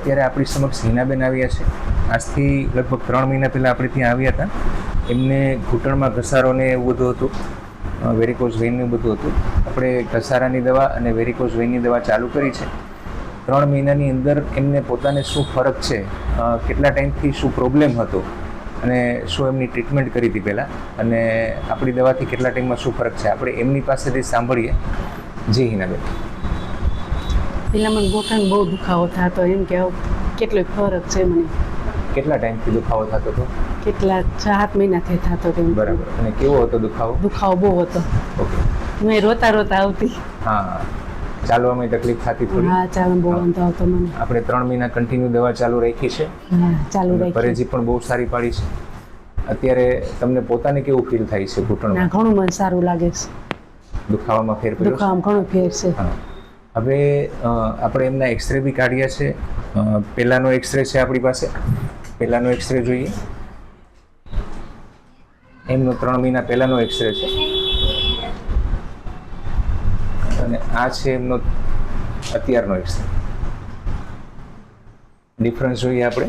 અત્યારે આપણી સમક્ષ હિનાબેન આવ્યા છે. આજથી લગભગ 3 મહિના પહેલાં આપણે ત્યાં આવ્યા હતા. એમને ઘૂંટણમાં ઘસારોને એવું બધું હતું, વેરિકોઝ વેઇનનું બધું હતું. આપણે ઘસારાની દવા અને વેરિકોઝ વેઇનની દવા ચાલુ કરી છે. 3 મહિનાની અંદર એમને પોતાને શું ફરક છે, કેટલા ટાઈમથી શું પ્રોબ્લેમ હતો અને શું એમની ટ્રીટમેન્ટ કરી હતી પહેલાં, અને આપણી દવાથી કેટલા ટાઈમમાં શું ફરક છે, આપણે એમની પાસેથી સાંભળીએ. જી હિનાબેન. પેલા મને ઘૂંટણ બહુ દુખાવો થતો, એમ કે કેટલો ફરક છે મને. કેટલા ટાઈમથી દુખાવો થતો હતો? કેટલા 6-7 મહિનાથી થતો હતો. બરાબર. અને કેવો હતો દુખાવો? દુખાવો બહુ હતો. ઓકે. મેં રોતા રોતા આવતી. હા, ચાલવામાં તકલીફ થતી થોડી? હા, ચાલવામાં બહુ વાંધો આવતો મને. આપણે 3 મહિના કન્ટિન્યુ દવા ચાલુ રાખી છે. હા, ચાલુ રાખી. પરેજી પણ બહુ સારી પાડી છે. અત્યારે તમને પોતાને કેવું ફીલ થાય છે ઘૂંટણમાં? ના, ઘણું મને સારું લાગે છે. દુખાવામાં ફેર પડ્યો? દુખાવામાં ઘણો ફેર છે. હા. હવે આપણે એમના એક્સરે બી કાઢ્યા છે. પહેલાંનો એક્સરે છે આપણી પાસે. પહેલાંનો એક્સરે જોઈએ. એમનો 3 મહિના પહેલાંનો એક્સરે છે અને આ છે એમનો અત્યારનો એક્સરે. ડિફરન્સ જોઈએ આપણે.